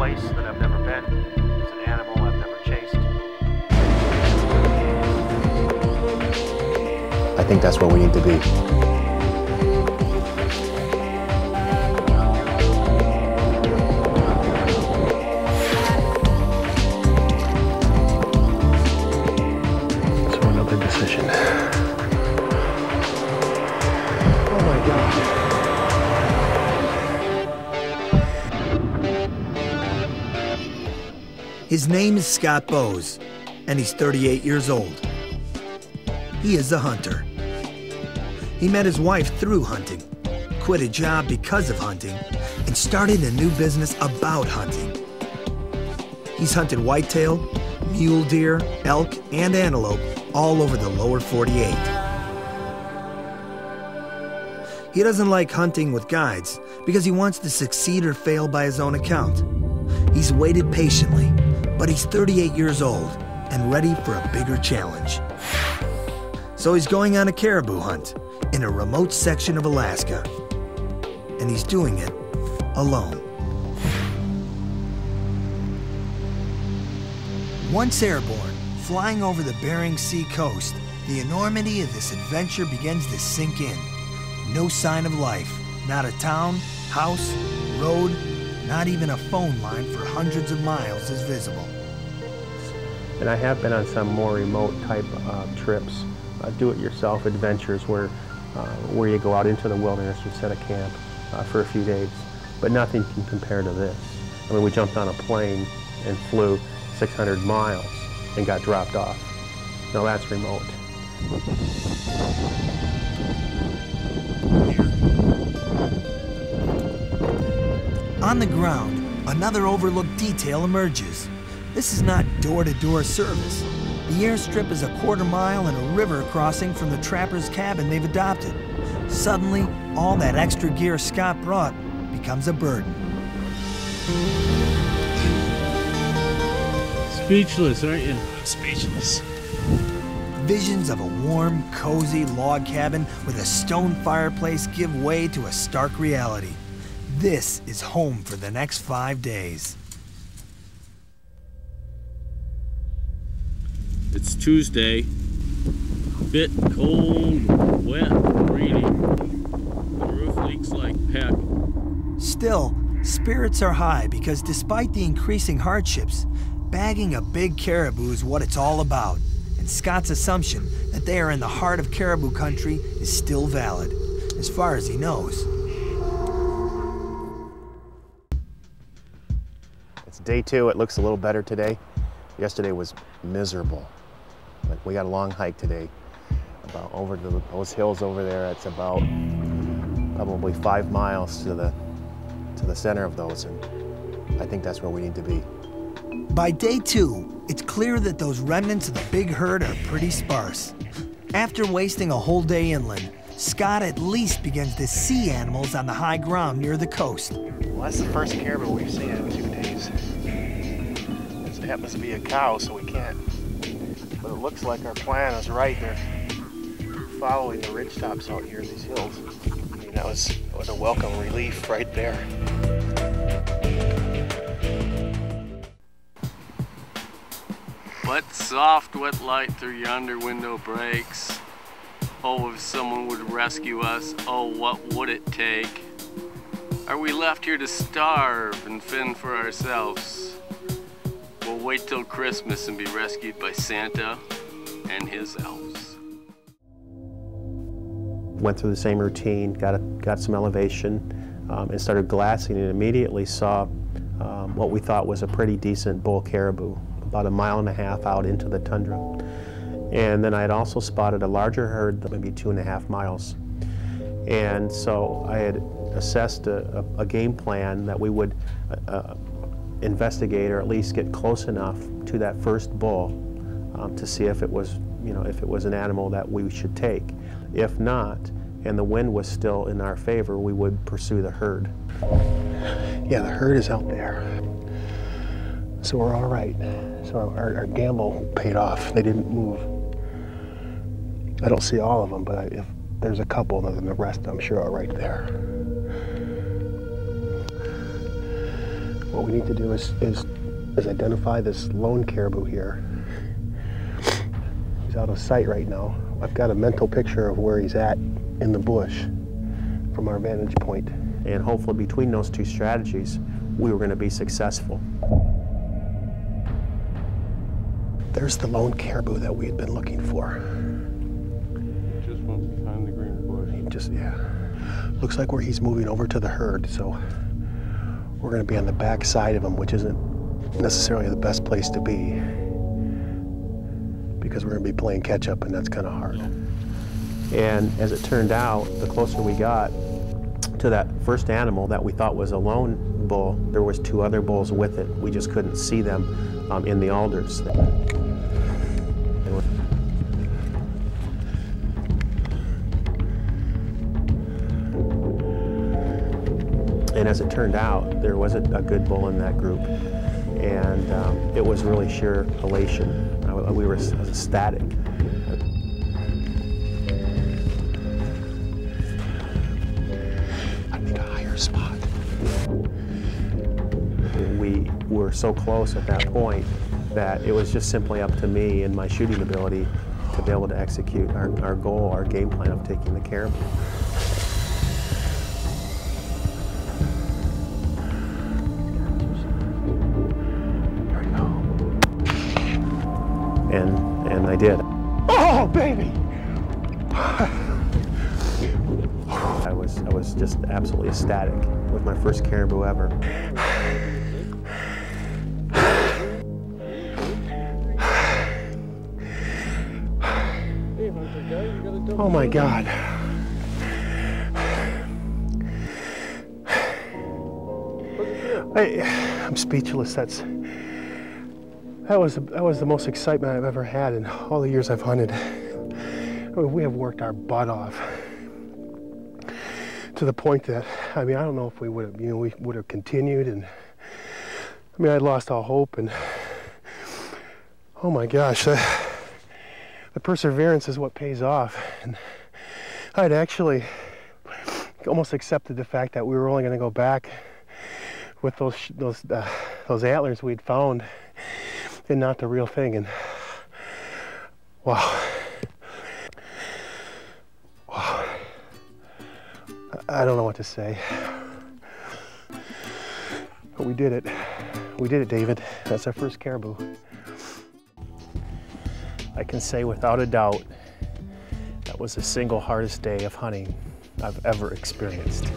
place that I've never been. It's an animal I've never chased. I think that's where we need to be. So another decision. Oh my God. His name is Scott Bowes, and he's 38 years old. He is a hunter. He met his wife through hunting, quit a job because of hunting, and started a new business about hunting. He's hunted whitetail, mule deer, elk, and antelope all over the lower 48. He doesn't like hunting with guides because he wants to succeed or fail by his own account. He's waited patiently, but he's 38 years old and ready for a bigger challenge. So he's going on a caribou hunt in a remote section of Alaska, and he's doing it alone. Once airborne, flying over the Bering Sea coast, the enormity of this adventure begins to sink in. No sign of life, not a town, house, road, not even a phone line for hundreds of miles is visible. And I have been on some more remote type trips, do-it-yourself adventures where you go out into the wilderness and set a camp for a few days, but nothing can compare to this. I mean, we jumped on a plane and flew 600 miles and got dropped off. Now that's remote. On the ground, another overlooked detail emerges. This is not door-to-door service. The airstrip is a quarter-mile and a river crossing from the trapper's cabin they've adopted. Suddenly, all that extra gear Scott brought becomes a burden. Speechless, aren't you? Speechless. Visions of a warm, cozy log cabin with a stone fireplace give way to a stark reality. This is home for the next 5 days. It's Tuesday. Bit cold, wet, raining. The roof leaks like heck. Still, spirits are high because despite the increasing hardships, bagging a big caribou is what it's all about. And Scott's assumption that they are in the heart of caribou country is still valid, as far as he knows. It's day 2. It looks a little better today. Yesterday was miserable. Like, we got a long hike today, about over to those hills over there. It's about probably 5 miles to the center of those, and I think that's where we need to be. By day 2, it's clear that those remnants of the big herd are pretty sparse. After wasting a whole day inland, Scott at least begins to see animals on the high ground near the coast. Well, that's the first caribou we've seen in 2 days. It happens to be a cow, so we can't. But it looks like our plan is right. They're following the ridge tops out here in these hills. I mean, that was a welcome relief right there. What soft, wet light through yonder window breaks. Oh, if someone would rescue us, oh, what would it take? Are we left here to starve and fend for ourselves? We'll wait till Christmas and be rescued by Santa and his elves. Went through the same routine, got some elevation, and started glassing, and immediately saw what we thought was a pretty decent bull caribou, about 1.5 miles out into the tundra. And then I had also spotted a larger herd, maybe 2.5 miles. And so I had assessed a game plan that we would investigate, or at least get close enough to that first bull to see if it was, if it was an animal that we should take. If not, and the wind was still in our favor, we would pursue the herd. Yeah, the herd is out there. So we're all right. So our gamble paid off. They didn't move. I don't see all of them, but if there's a couple, then the rest I'm sure are right there. What what we need to do is identify this lone caribou here. He's out of sight right now. I've got a mental picture of where he's at in the bush from our vantage point. And hopefully between those two strategies, we were going to be successful. There's the lone caribou that we had been looking for. Just went behind the green bush. He just, yeah. Looks like where he's moving over to the herd, so we're going to be on the back side of him, which isn't necessarily the best place to be, because we're going to be playing catch up, and that's kind of hard. And as it turned out, the closer we got to that first animal that we thought was a lone bull, there was two other bulls with it. We just couldn't see them in the alders. And as it turned out, there wasn't a good bull in that group. And it was really sheer elation. I was ecstatic. I need a higher spot. We were so close at that point that it was just simply up to me and my shooting ability to be able to execute our goal, our game plan of taking the caribou. And I did. Oh, baby! I was just absolutely ecstatic with my first caribou ever. Oh my God. I'm speechless. That was the most excitement I've ever had in all the years I've hunted. I mean, we have worked our butt off to the point that, I mean, I don't know if we would have, we would have continued, and I mean, I lost all hope, and oh my gosh, the perseverance is what pays off. And I'd actually almost accepted the fact that we were only going to go back with those antlers we'd found, and not the real thing. And wow, I don't know what to say, but we did it. We did it, David. That's our first caribou. I can say without a doubt that was the single hardest day of hunting I've ever experienced.